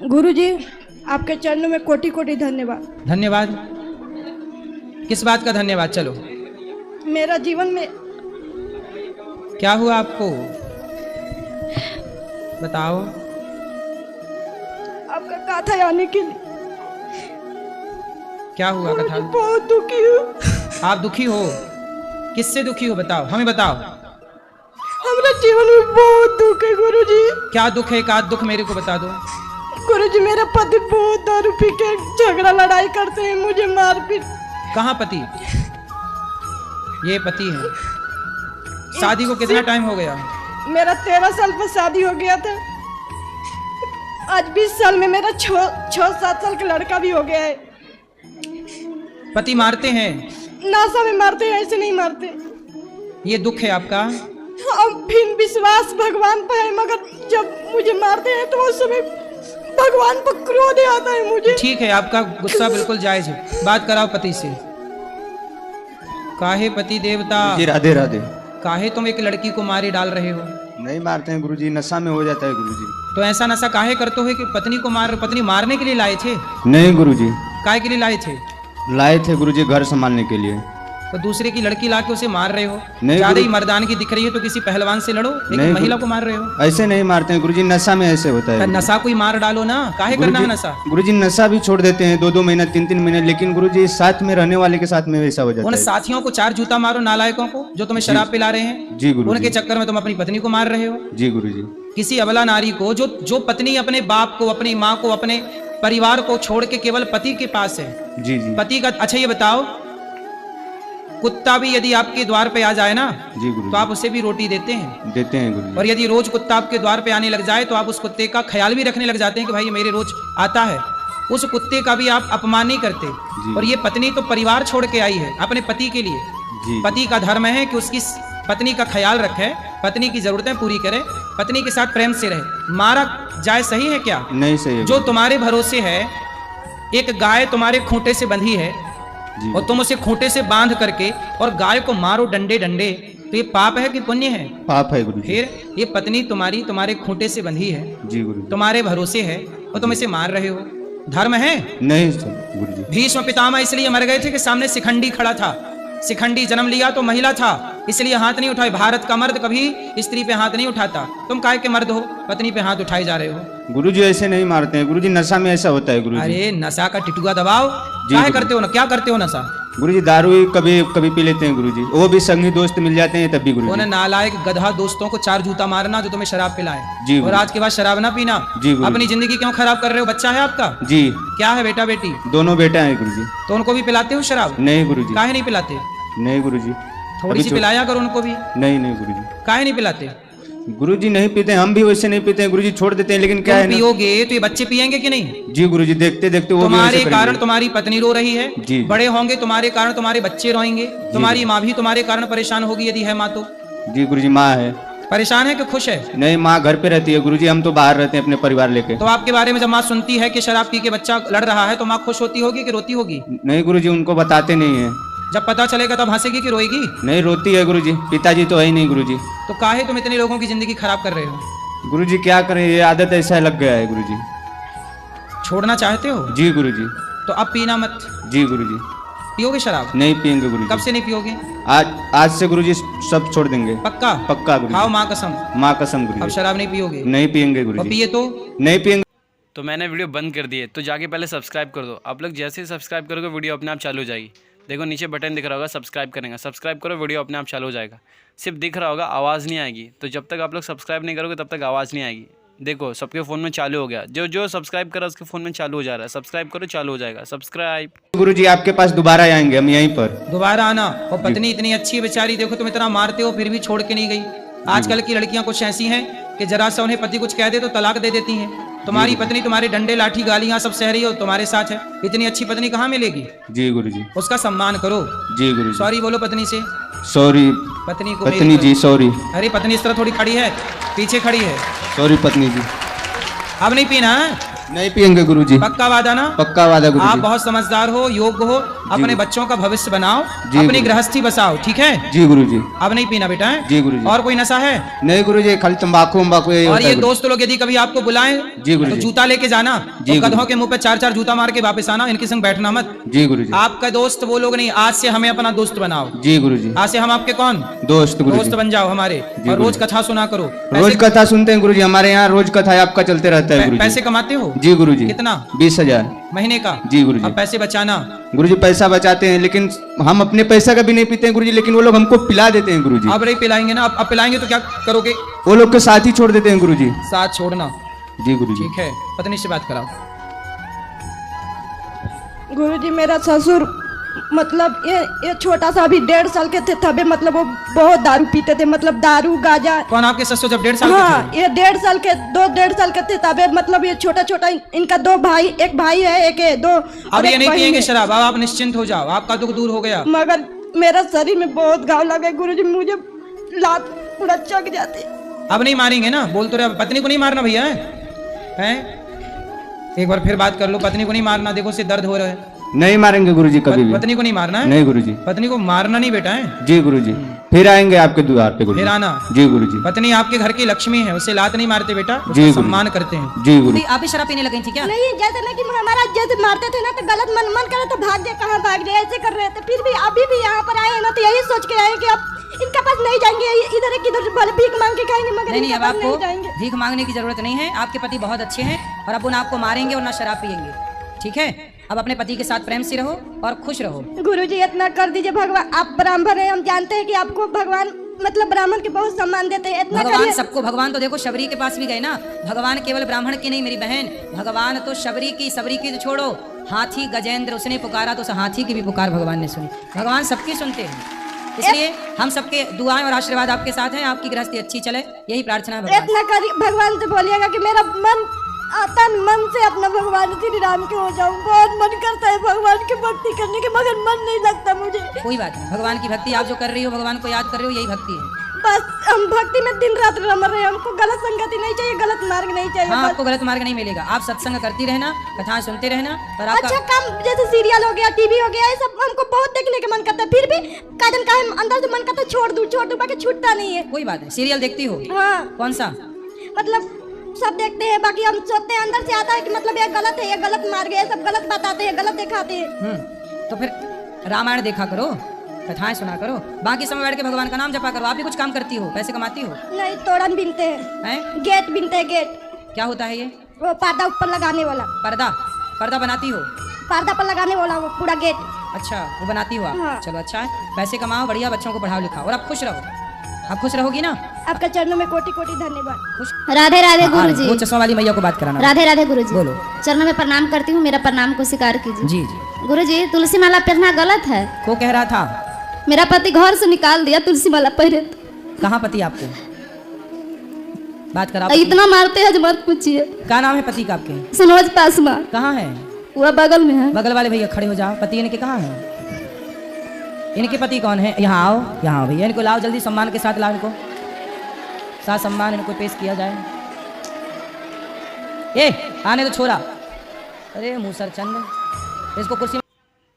गुरुजी, आपके चरणों में कोटि कोटि धन्यवाद। धन्यवाद? किस बात का धन्यवाद? चलो, मेरा जीवन में क्या हुआ आपको, बताओ। आपका कथा आने के लिए क्या हुआ कथा? बहुत दुखी हूँ। आप दुखी हो? किससे दुखी हो बताओ, हमें बताओ। हमारा जीवन में बहुत दुख है गुरुजी। क्या दुख है? एक आध दुख मेरे को बता दो। गुरुजी, मेरा पति बहुत दारू पी के झगड़ा लड़ाई करते हैं, मुझे मारपीट। कहाँ पति? ये पति है। शादी को कितना टाइम हो गया? मेरा 13 साल पर शादी हो गया था। आज 20 साल में मेरा 6-7 साल का लड़का भी हो गया है। पति मारते हैं? नासा में मारते हैं, ऐसे नहीं मारते। ये दुख है आपका? अब फिर विश्वास भगवान पर है, मगर जब मुझे मारते हैं तो उस समय भगवान पर क्रोध आता है मुझे। ठीक है, आपका गुस्सा बिल्कुल जायज है। बात कराओ पति से। काहे पति देवता? जी राधे राधे। काहे तुम एक लड़की को मारे डाल रहे हो? नहीं मारते हैं गुरुजी, नशा में हो जाता है गुरुजी। तो ऐसा नशा काहे करते हो कि पत्नी को मार? पत्नी मारने के लिए लाए थे? नहीं गुरुजी, काहे के लिए लाए थे? लाए थे गुरुजी घर संभालने के लिए। तो दूसरे की लड़की लाके उसे मार रहे हो? नहीं ज्यादा ही गुरु- मर्दानगी दिख रही है तो किसी पहलवान से लड़ो, लेकिन नहीं महिला गुरु- को मार रहे हो। ऐसे नहीं मारते हैं गुरुजी, नशा में ऐसे होता है। नशा कोई मार डालो ना, काहे करना है नशा? गुरुजी नशा भी छोड़ देते हैं 2-2 महीना 3-3 महीने, लेकिन गुरुजी साथ में रहने वाले के साथ में वैसा हो जाता उन है। साथियों को 4 जूता मारो, नालायकों को, जो तुम्हें शराब पिला रहे हैं। जी गुरुजी। उनके चक्कर में तुम अपनी पत्नी को मार रहे हो। जी गुरुजी। किसी अबला नारी को, जो पत्नी अपने बाप को, अपनी माँ को, अपने परिवार को छोड़ के केवल पति के पास है। जी जी। पति का। अच्छा ये बताओ, कुत्ता भी यदि आपके द्वार पे आ जाए ना, जी गुरुजी। तो आप उसे भी रोटी देते हैं? देते हैं गुरुजी। और यदि रोज कुत्ता आपके द्वार पे आने लग जाए तो आप उस कुत्ते का ख्याल भी रखने लग जाते हैं कि भाई ये मेरे रोज आता है। उस कुत्ते का भी आप अपमान नहीं करते। और ये पत्नी तो परिवार छोड़ के आई है अपने पति के लिए। जी। पति का धर्म है कि उसकी पत्नी का ख्याल रखे, पत्नी की जरूरतें पूरी करे, पत्नी के साथ प्रेम से रहे। मारा जाए सही है क्या? नहीं सही है। जो तुम्हारे भरोसे है, एक गाय तुम्हारे खूंटे से बंधी है जी। और तुम उसे खूंटे से बांध करके और गाय को मारो डंडे डंडे, तो ये पाप है कि पुण्य है? पाप है गुरुजी। फिर ये पत्नी तुम्हारी तुम्हारे खूंटे से बंधी है, जी गुरुजी। तुम्हारे भरोसे है और तुम इसे मार रहे हो, धर्म है? नहीं सर गुरुजी। भीष्म पितामह इसलिए मर गए थे कि सामने शिखंडी खड़ा था। शिखंडी जन्म लिया तो महिला था, इसलिए हाथ नहीं उठाए। भारत का मर्द कभी स्त्री पे हाथ नहीं उठाता। तुम काहे के मर्द हो, पत्नी पे हाथ उठाए जा रहे हो? गुरुजी ऐसे नहीं मारते हैं गुरुजी, नशा में ऐसा होता है गुरुजी। अरे नशा का टिटुआ दबाओ, जी काहे गुरु। करते हो ना? क्या करते हो नशा? गुरुजी दारू ही कभी कभी पी लेते हैं गुरुजी, वो भी संगी दोस्त मिल जाते हैं तब भी गुरुजी। उन्हें नालायक गधा दोस्तों को 4 जूता मारना जो तुम्हें शराब पिलाए, जी और गुरु। आज के बाद शराब ना पीना। जी गुरु। अपनी जिंदगी क्यों खराब कर रहे हो? बच्चा है आपका? जी। क्या है? बेटा बेटी? दोनों बेटा हैं गुरुजी। तो उनको भी पिलाते हो शराब? नहीं गुरुजी। काहे नहीं पिलाते? नहीं गुरुजी। थोड़ी सी पिलाया करो उनको भी। नहीं नहीं गुरुजी। काहे नहीं पिलाते? गुरुजी नहीं पीते, हम भी वैसे नहीं पीते हैं गुरुजी, छोड़ देते हैं, लेकिन क्या तुम है ना। पियोगे तो ये बच्चे पियेंगे कि नहीं? जी गुरुजी, देखते देखते वो भी तुम्हारे वैसे कारण करेंगे। तुम्हारी पत्नी रो रही है, जी। बड़े होंगे तुम्हारे कारण तुम्हारे बच्चे रोएंगे, तुम्हारी माँ भी तुम्हारे कारण परेशान होगी यदि है माँ तो। जी गुरुजी। माँ है। परेशान है कि खुश है? नहीं, माँ घर पे रहती है गुरुजी, हम तो बाहर रहते हैं अपने परिवार लेके। तो आपके बारे में जब माँ सुनती है कि शराब पी के बच्चा लड़ रहा है तो माँ खुश होती होगी कि रोती होगी? नहीं गुरुजी, उनको बताते नहीं है। जब पता चलेगा तब हंसेगी कि रोएगी? नहीं, रोती है गुरुजी, पिताजी तो है ही नहीं गुरुजी। तो काहे तुम इतने लोगों की जिंदगी खराब कर रहे हो? गुरुजी क्या करें, ये आदत ऐसा लग गया है गुरुजी। छोड़ना चाहते हो? जी गुरुजी। तो अब पीना मत। जी गुरुजी। पियोगे शराब? नहीं पियेंगे गुरुजी। कब से नहीं पियोगे? आज से गुरुजी सब छोड़ देंगे। पक्का? पक्का गुरुजी। खाओ माँ कसम, माँ कसम अब गुरुजी। शराब नहीं पियोगे? नहीं पियेंगे और गुरुजी। पिए तो? नहीं पियेंगे। तो मैंने वीडियो बंद कर दी है, तो जाके पहले सब्सक्राइब कर दो। आप लोग जैसे ही सब्सक्राइब करोगे वीडियो अपने आप चालू हो जाएगी। देखो नीचे बटन दिख रहा होगा सब्सक्राइब करने का, सब्सक्राइब करो, वीडियो अपने आप चालू हो जाएगा। सिर्फ दिख रहा होगा, आवाज़ नहीं आएगी। तो जब तक आप लोग सब्सक्राइब नहीं करोगे तब तक आवाज़ नहीं आएगी। देखो सबके फ़ोन में चालू हो गया, जो जो सब्सक्राइब करा उसके फ़ोन में चालू हो जा रहा है। सब्सक्राइब करो, चालू हो जाएगा। सब्सक्राइब। गुरुजी आपके पास दोबारा आएंगे हम यहीं पर। दोबारा आना। और पत्नी इतनी अच्छी बेचारी, देखो तुम इतना मारते हो फिर भी छोड़ के नहीं गई। आजकल की लड़कियां कुछ ऐसी हैं कि जरा सा उन्हें पति कुछ कह दे तो तलाक दे देती हैं। तुम्हारी पत्नी तुम्हारे डंडे लाठी गालियां सब सह रही हो, तुम्हारे साथ है। इतनी अच्छी पत्नी कहाँ मिलेगी? जी गुरुजी। उसका सम्मान करो। जी गुरुजी। सॉरी बोलो पत्नी से। सॉरी पत्नी को पत्नी मेरी- जी, सॉरी। अरे पत्नी इस तरह थोड़ी खड़ी है, पीछे खड़ी है। सॉरी पत्नी जी। अब नहीं पीना है? नहीं पियेंगे गुरुजी। पक्का वादा ना? पक्का वादा आप गुरुजी। बहुत समझदार हो, योग्य हो, अपने बच्चों का भविष्य बनाओ, जी अपनी गुरुजी। गृहस्थी बसाओ, ठीक है? जी गुरुजी। अब नहीं पीना बेटा है? जी गुरुजी। और कोई नशा है? नहीं गुरुजी, खाली तंबाकू वंबाकू यही और होता ये है दोस्त लोग यदि कभी आपको बुलाएं जी तो गुरुजी। जूता लेके जाना, जी तो गधों गुरुजी। के मुंह पे 4-4 जूता मार के वापस आना, इनके संग बैठना मत। जी गुरुजी। आपका दोस्त वो लोग नहीं, आज से हमें अपना दोस्त बनाओ। जी गुरुजी। आज से हम आपके कौन? दोस्त दोस्त गुरुजी। बन जाओ हमारे, जी और रोज गुरुजी। कथा सुना करो। रोज कथा सुनते हैं गुरुजी, हमारे यहाँ रोज कथा आपका चलते रहता है गुरुजी। पैसे कमाते हो? जी गुरुजी। कितना? 20,000 महीने का? जी गुरुजी। अब पैसे बचाना। गुरुजी पैसा बचाते हैं, लेकिन हम अपने पैसा का भी नहीं पीते हैं गुरुजी, लेकिन वो लोग हमको पिला देते हैं गुरुजी। अब नहीं पिलाएंगे ना? अब पिलाएंगे तो क्या करोगे? वो लोग के साथ ही छोड़ देते हैं गुरुजी। साथ छोड़ना, जी गुरुजी। ठीक है? पत्नी से बात कराओ। गुरुजी मेरा ससुर मतलब ये छोटा सा अभी 1.5 साल के थे तबे मतलब वो बहुत दारू पीते थे, मतलब दारू गाजा। कौन आपके ससुर जब 1.5 साल के हाँ, थे? ये 1.5 साल के थे तबे मतलब ये छोटा छोटा इनका 2 भाई, एक भाई है, एक है, 2। अब ये नहीं पिएंगे शराब, अब आप निश्चिंत हो जाओ, आपका दुख दूर हो गया। मगर मेरा शरीर में बहुत घाव लगे गुरुजी, मुझे लात पूरा चक जाती। अब नहीं मारेंगे ना? बोल तो रहे, पत्नी को नहीं मारना भैया, हैं? एक बार फिर बात कर लो, पत्नी को नहीं मारना, देखो से दर्द हो रहा है। नहीं मारेंगे गुरुजी कभी भी। पत्नी को नहीं मारना है? नहीं गुरुजी। पत्नी को मारना नहीं बेटा है? जी गुरुजी। फिर आएंगे आपके द्वार पे गुरुजी। फिर आना। जी गुरुजी। पत्नी आपके घर की लक्ष्मी है, उसे लात नहीं मारते बेटा, जी उसका गुरुजी। सम्मान करते हैं। जी गुरुजी। आप भी शराब पीने लगी थी क्या? नहीं, जैसे ना कि हमारा जैसे मारते थे ना तो गलत मन करे तो भाग जाए, कहाँ भाग जाए ऐसे कर रहे थे। फिर भी अभी भी यहाँ पर आए हैं ना तो यही सोच के आए कि अब इनका पास नहीं जाएंगे, इधर किधर भले भीख मांग के खाएंगे, मगर नहीं, इनके अब पास नहीं आपको जाएंगे। भीख मांगने की जरूरत नहीं है। आपके पति बहुत अच्छे हैं और अब उन्हें आपको मारेंगे और ना शराब पियेंगे, ठीक है? अब अपने पति के साथ प्रेम से रहो और खुश रहो। गुरुजी इतना कर दीजिए, भगवान आप ब्राह्मण हैं, हम जानते हैं कि आपको भगवान मतलब ब्राह्मण के बहुत सम्मान देते हैं, इतना भगवान करिए। सबको, भगवान तो देखो शबरी के पास भी गए ना, भगवान केवल ब्राह्मण की नहीं मेरी बहन, भगवान तो शबरी की तो छोड़ो, हाथी गजेंद्र उसने पुकारा तो उस हाथी की भी पुकार भगवान ने सुनी। भगवान सबकी सुनते हैं, इसलिए हम सबके दुआएं और आशीर्वाद आपके साथ हैं, आपकी गृहस्थी अच्छी चले, यही प्रार्थना है भगवान से। इतना करिए, भगवान से बोलिएगा कि मेरा मन तन मन से अपना भगवान श्री राम के हो जाऊं। बहुत मन करता है भगवान की भक्ति करने के, मगर मन नहीं लगता मुझे। कोई बात नहीं, भगवान की भक्ति आप जो कर रही हो, भगवान को याद कर रही हो, यही भक्ति है। बस हम भक्ति में दिन रात रम रहे हैं, हमको गलत संगति नहीं चाहिए, गलत मार्ग नहीं चाहिए। हाँ, बस आपको गलत मार्ग नहीं मिलेगा, आप सत्संग करती रहना, कथाएं सुनते रहना, और आपका अच्छा काम जैसे सीरियल हो गया, टीवी हो गया, ये सब हमको बहुत देखने का मन करता है, फिर भी काजन का अंदर से मन करता है छोड़ दूं बाकी छूटता नहीं है। कोई बात नहीं। सीरियल देखती हो? हाँ, कौन सा? मतलब सब देखते हैं, बाकी हम सोचते हैं अंदर से आता है कि मतलब ये गलत है, ये गलत मार्ग है, सब गलत बताते हैं, गलत दिखाते हैं। तो फिर रामायण देखा करो, कथाएं सुना करो, बाकी समय बैठ के भगवान का नाम जपा करो। आप भी कुछ काम करती हो, पैसे कमाती हो? नहीं, तोरण बिनते हैं, हैं? गेट बिनते हैं, गेट क्या होता है ये? वो पर्दा ऊपर लगाने वाला, पर्दा? पर्दा बनाती हो? पर्दा पर लगाने वाला वो पूरा गेट। अच्छा, वो बनाती हो आप? हाँ। चलो अच्छा है, पैसे कमाओ, बढ़िया बच्चों को पढ़ाओ लिखाओ, और आप खुश रहो। आप खुश रहोगी ना? आपका चरणों में कोटि कोटि धन्यवाद। खुश। राधे राधे हाँ, गुरुजी। वो चश्मा वाली मैया को बात कराना। राधे राधे गुरुजी। बोलो। चरणों में प्रणाम करती हूँ, मेरा प्रणाम को स्वीकार कीजिए। जी जी। गुरुजी, तुलसी माला पहनना गलत है। को कह रहा था? मेरा पति घर से निकाल दिया तुलसी माला पहने तो। कहाँ पति आपके? बात करा। इतना मारते हैं जो मत पूछिए। क्या नाम है पति का आपके? सनोज पासवान। कहाँ है? वह बगल में है। बगल वाले भैया खड़े हो जाओ। पति इनके कहाँ है? इनके पति कौन है? यहाँ आओ, यहाँ आओ भैया, इनको लाओ जल्दी, सम्मान के साथ लाओ इनको, साथ सम्मान इनको पेश किया जाए। ए आने तो छोरा, अरे मूसर चंद, इसको कुर्सी।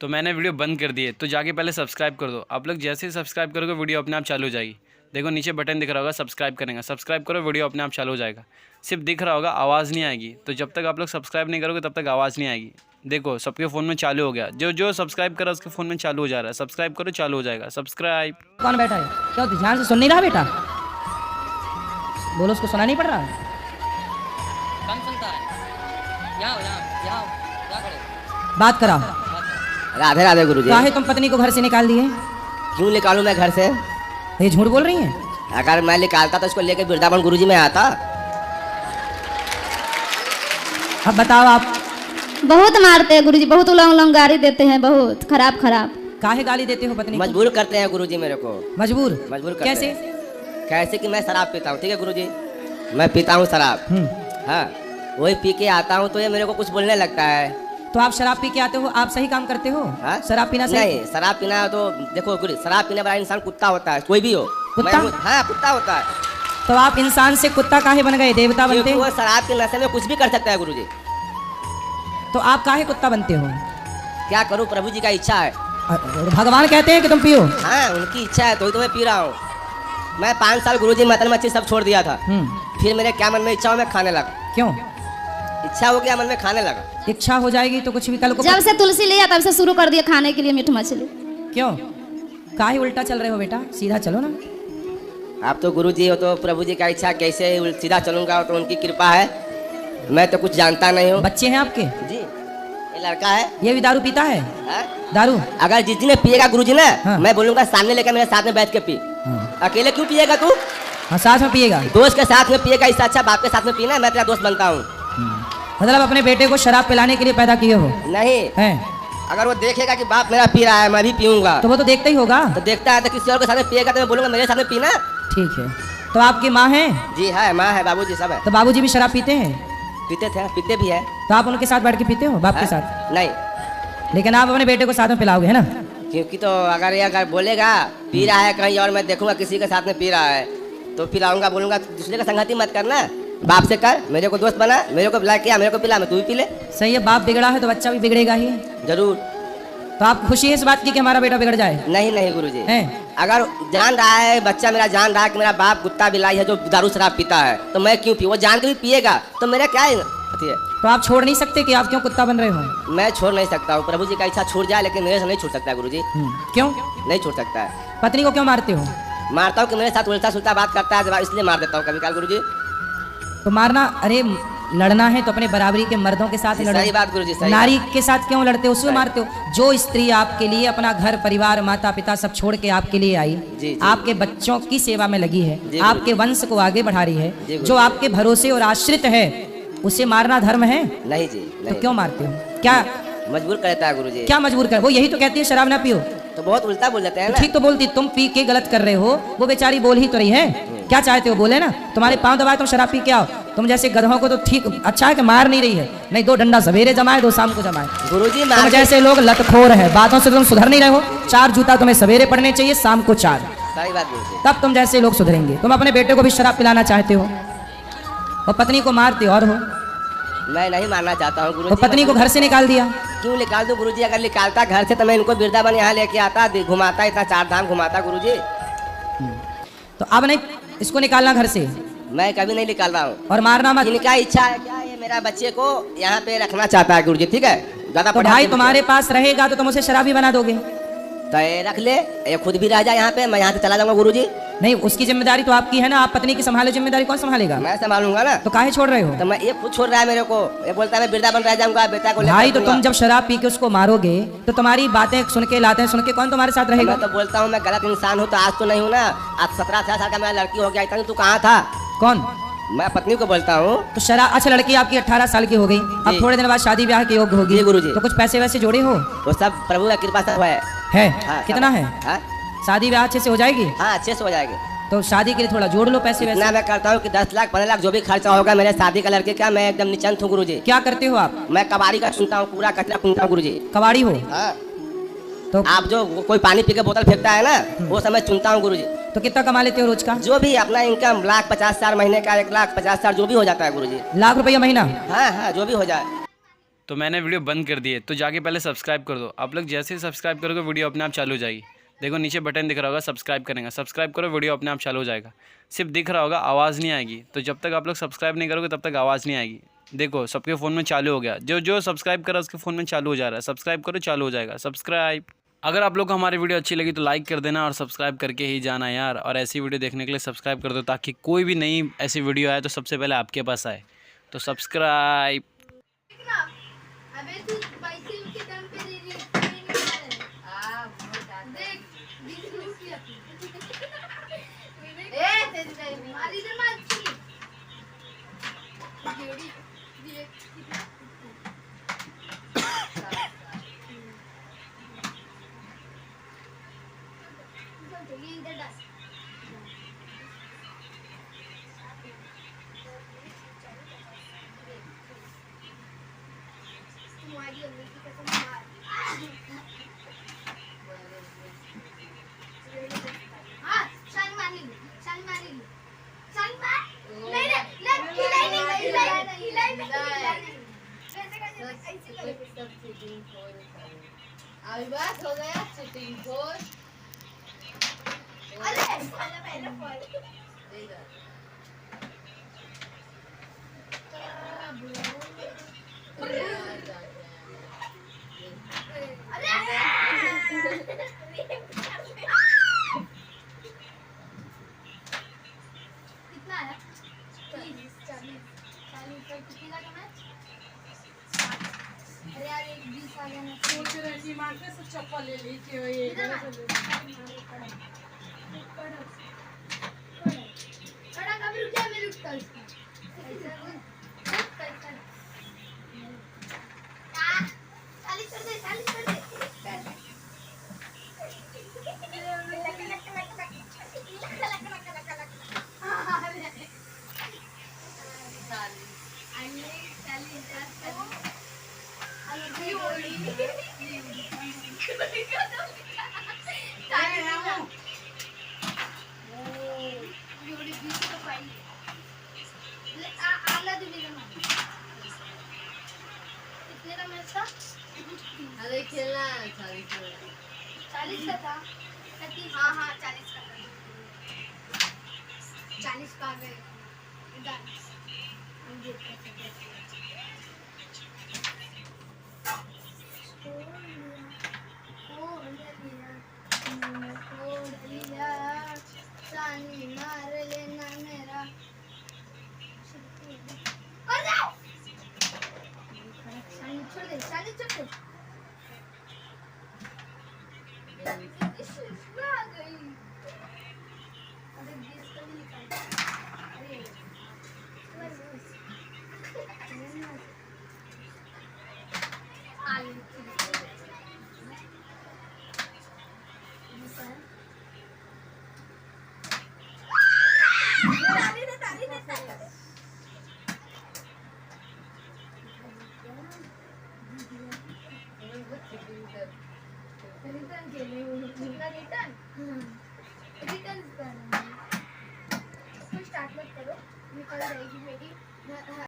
तो मैंने वीडियो बंद कर दी है, तो जाके पहले सब्सक्राइब कर दो। आप लोग जैसे ही सब्सक्राइब करोगे वीडियो अपने आप चालू हो जाएगी। देखो नीचे बटन दिख रहा होगा, सब्सक्राइब करेंगे, सब्सक्राइब करो, वीडियो अपने आप चालू हो जाएगा। सिर्फ दिख रहा होगा, आवाज़ नहीं आएगी। तो जब तक आप लोग सब्सक्राइब नहीं करोगे तब तक आवाज़ नहीं आएगी। देखो सबके फ़ोन में चालू हो गया, जो सब्सक्राइब करा उसके फ़ोन में चालू हो जा रहा है। सब्सक्राइब करो, चालू हो जाएगा। सब्सक्राइब। कौन बैठा है? क्या ध्यान से सुन नहीं रहा बेटा? बोलो, उसको सुना नहीं पड़ रहा? कौन सुनता है? बात करा। राधे राधे गुरुजी। काहे तुम पत्नी को घर से निकाल दिए? क्यों निकालूं मैं घर से? ये झूठ बोल रही हैं। अगर मैं निकालता तो इसको लेकर वृंदावन गुरुजी में आता। अब बताओ आप। बहुत मारते हैं गुरुजी, बहुत उलंग उलंग गाली देते हैं, बहुत खराब खराब। काहे गाली देते हो पत्नी को? मजबूर करते हैं गुरुजी मेरे को। मजबूर करते कैसे? हैं। कैसे कि मैं शराब पीता हूँ, ठीक है गुरुजी, मैं पीता हूँ शराब। हाँ, वही पी के आता हूँ तो ये मेरे को कुछ बोलने लगता है। तो आप शराब पी के आते हो, आप सही काम करते हो? हाँ? शराब पीना सही? नहीं, शराब पीना तो देखो गुरु, शराब पीने वाला इंसान कुत्ता होता है, कोई भी हो। कुत्ता? हाँ, कुत्ता होता है। तो आप इंसान से कुत्ता काहे बन गए, देवता बनते? क्योंकि वो शराब के नशे में कुछ भी कर सकता है गुरुजी। तो आप काहे कुत्ता बनते हो? क्या करूँ, प्रभु जी का इच्छा है। भगवान कहते हैं कि तुम पियो। हाँ, उनकी इच्छा है तो मैं पी रहा हूँ। मैं 5 साल गुरुजी मटन मच्छी सब छोड़ दिया था। फिर मेरे क्या मन में इच्छा हो, मैं खाने लगा। क्यों इच्छा हो गया, मन में खाने लगा। इच्छा हो जाएगी तो कुछ भी कल को। जब से तुलसी लिया तब से शुरू कर दिया खाने के लिए मीठ मछली। क्यों काहे उल्टा चल रहे हो बेटा, सीधा चलो ना। आप तो गुरुजी हो तो प्रभु जी का इच्छा, कैसे सीधा चलूंगा तो उनकी कृपा है। मैं तो कुछ जानता नहीं हूँ। बच्चे हैं आपके? जी, ये लड़का है। ये भी दारू पीता है? दारू अगर जिस दिन पिएगा गुरुजी ना, हाँ। मैं बोलूंगा सामने लेकर मेरे साथ में बैठ के पी। अकेले क्यों पिएगा तू? हाँ, साथ में पिएगा। दोस्त के साथ में पिएगा, इससे अच्छा बाप के साथ में पीना। मैं तेरा दोस्त बनता हूँ। मतलब अपने बेटे को शराब पिलाने के लिए पैदा किए हो? नहीं हैं? अगर वो देखेगा कि बाप मेरा पी रहा है, मैं भी पीऊंगा। तो वो तो देखता ही होगा। तो देखता है तो किसी और के साथ में पिएगा तो मैं बोलूंगा मेरे साथ में पीना। ठीक है, तो आपकी माँ है? जी है, माँ है, बाबूजी सब है। तो बाबूजी भी शराब पीते हैं? पीते थे, पीते भी है। तो आप उनके साथ बैठ के पीते हो बाप के साथ? नहीं, लेकिन आप अपने बेटे को साथ में पिलाओगे है ना? क्योंकि तो अगर ये अगर बोलेगा पी रहा है कहीं और, मैं देखूंगा किसी के साथ में पी रहा है तो पिलाऊंगा, बोलूंगा दूसरे का संगति मत करना, बाप से कर, मेरे को दोस्त बना, मेरे को बुला किया, मेरे को पिला, मैं तू भी पी ले। सही है, बाप बिगड़ा है तो बच्चा भी बिगड़ेगा ही। जरूर। तो आप खुशी है इस बात की कि हमारा बेटा बिगड़ जाए? नहीं नहीं गुरुजी, हैं? अगर जान रहा है बच्चा मेरा, जान रहा है कि मेरा बाप कुत्ता बिलाई है जो दारू शराब पीता है, तो मैं क्यों पीऊँ? वो जान के भी पिएगा तो मेरा क्या है? तो आप छोड़ नहीं सकते कि आप क्यों कुत्ता बन रहे हो? मैं छोड़ नहीं सकता हूँ, प्रभु जी का इच्छा छूट जाए, लेकिन मेरे से नहीं छूट सकता गुरुजी। क्यों नहीं छूट सकता है। पत्नी को क्यों मारते हो? मारता हूँ कि मेरे साथ उल्टा सुल्टा बात करता है, इसलिए मार देता हूँ कभी काल गुरुजी। तो मारना, अरे लड़ना है तो अपने बराबरी के मर्दों के साथ लड़ो। सही बात गुरुजी, सही नारी बात। के साथ क्यों लड़ते हो, उसमें मारते हो? जो स्त्री आपके लिए अपना घर परिवार माता पिता सब छोड़ के आपके लिए आई, जी। आपके बच्चों की सेवा में लगी है, जी, आपके वंश को आगे बढ़ा रही है, जी, जो आपके भरोसे और आश्रित है, उसे मारना धर्म है? नहीं जी, तो नहीं। क्यों मारते हो? क्या मजबूर करता है गुरुजी। क्या मजबूर कर? वो यही तो कहती है शराब ना पियो। तो बहुत उल्टा बोल देते हैं तो ना। ठीक तो बोलती, तुम पी के गलत कर रहे हो, वो बेचारी बोल ही तो रही है। क्या चाहते हो बोले ना? तुम्हारे पांव दबाए तुम शराब पी के आओ। तुम जैसे गधों को तो ठीक अच्छा है कि मार नहीं रही है, नहीं 2 डंडा सवेरे जमाए 2 शाम को जमाए। गुरुजी तुम जैसे लोग लतखोर है, बातों से तुम सुधर नहीं रहे हो। 4 जूता तुम्हें सवेरे पड़ने चाहिए, शाम को 4, सही बात गुरुजी। तब तुम जैसे लोग सुधरेंगे। तुम अपने बेटे को भी शराब पिलाना चाहते हो और पत्नी को मारते और हो। मैं नहीं मानना चाहता हूँ गुरुजी। और पत्नी को घर से निकाल दिया। क्यों निकाल दूं गुरुजी? अगर निकालता घर से तो मैं इनको वृंदावन यहाँ लेके आता, घुमाता, इतना 4 धाम घुमाता गुरुजी। तो अब नहीं इसको निकालना घर से, मैं कभी नहीं निकाल रहा हूँ। और मारना मत। इनका इच्छा है क्या, ये मेरा बच्चे को यहाँ पे रखना चाहता है गुरुजी, ठीक है? ज्यादा तो भाई तुम्हारे पास रहेगा तो तुम उसे शराबी बना दोगे? तो ये रख ले, ये खुद भी रह जाए यहाँ पे, मैं यहाँ से चला जाऊंगा गुरुजी। नहीं, उसकी जिम्मेदारी तो आपकी है ना, आप पत्नी की संभालो, जिम्मेदारी कौन संभालेगा? मैं संभालूंगा ना। तो काहे छोड़ रहे हो? तो मैं, ये खुद छोड़ रहा है मेरे को, ये बोलता है मैं वृंदावन रह जाऊंगा, बेटा को भाई तो लेकर तुम जब शराब पी के उसको मारोगे तो तुम्हारी बातें सुन के लाते सुन के कौन तुम्हारे साथ रहेगा? मैं तो बोलता हूँ मैं गलत इंसान हूँ तो आज तो नहीं हूँ ना, आज 17-18 साल का मेरा लड़की हो गया, इतना तू कहाँ था? कौन? मैं पत्नी को बोलता हूँ। तो शराब, अच्छा लड़की आपकी 18 साल की हो गई, अब जी। थोड़े दिन बाद शादी ब्याह के योग्य होगी। जी गुरुजी। तो कुछ पैसे वैसे जोड़े हो? वो सब प्रभु का कृपा सब है। हाँ, कितना सब है? हाँ? शादी ब्याह अच्छे से हो जाएगी? हाँ, अच्छे से हो जाएगी। तो शादी के लिए थोड़ा जोड़ लो पैसे वैसे। इतना मैं करता हूँ कि 10 लाख 15 लाख जो भी खर्चा होगा मेरे शादी का लड़के का, मैं एकदम निश्चिंत हूँ गुरुजी। क्या करते हो आप? मैं कबाड़ी का सुनता हूँ, पूरा कचरा सुनता हूँ गुरुजी। कबाड़ी हो? हाँ। तो आप जो कोई पानी पी के बोतल फेंकता है ना, वो सब मैं चुनता हूँ गुरुजी। तो कितना कमा लेते हो रोज का? जो भी अपना इनकम 1,50,000 महीने का, 1,50,000 जो भी हो जाता है गुरुजी। लाख रुपया महीना? हाँ हाँ, जो भी हो जाए। तो मैंने वीडियो बंद कर दी है, तो जाके पहले सब्सक्राइब कर दो। आप लोग जैसे ही सब्सक्राइब करोगे वीडियो अपने आप चालू हो जाएगी। देखो नीचे बटन दिख रहा होगा, सब्सक्राइब करेंगे, सब्सक्राइब करो, वीडियो अपने आप चालू हो जाएगा। सिर्फ दिख रहा होगा, आवाज़ नहीं आएगी। तो जब तक आप लोग सब्सक्राइब नहीं करोगे तब तक आवाज़ नहीं आएगी। देखो सबके फ़ोन में चालू हो गया, जो जो सब्सक्राइब करा उसके फ़ोन में चालू हो जा रहा है। सब्सक्राइब करो, चालू हो जाएगा सब्सक्राइब। अगर आप लोग को हमारी वीडियो अच्छी लगी तो लाइक कर देना और सब्सक्राइब करके ही जाना यार। और ऐसी वीडियो देखने के लिए सब्सक्राइब कर दो, ताकि कोई भी नई ऐसी वीडियो आए तो सबसे पहले आपके पास आए। तो सब्सक्राइब। अभी बात हो गया चीटिंग खोर। कितना आया? 30, 40, 40 पर कितने का मैच? अरे यार एक 20 आ गया ना। सोच रहे थी मार्केट से चप्पल ले ली कि ये खड़ा कभी रुक जा, मैं रुकता उसका। ऐसा बोल। पैसा 40 कर दे, 40 कर दे। अरे खेलना 40 का था। हाँ हाँ 40 का था। 40 का गए। मार लेना मेरा छोड़ दे, छोड़ दे। आ गई। अरे 20 का भी निकाल। रिटर्न स्टार्ट मत करो, निकल जाएगी मेरी।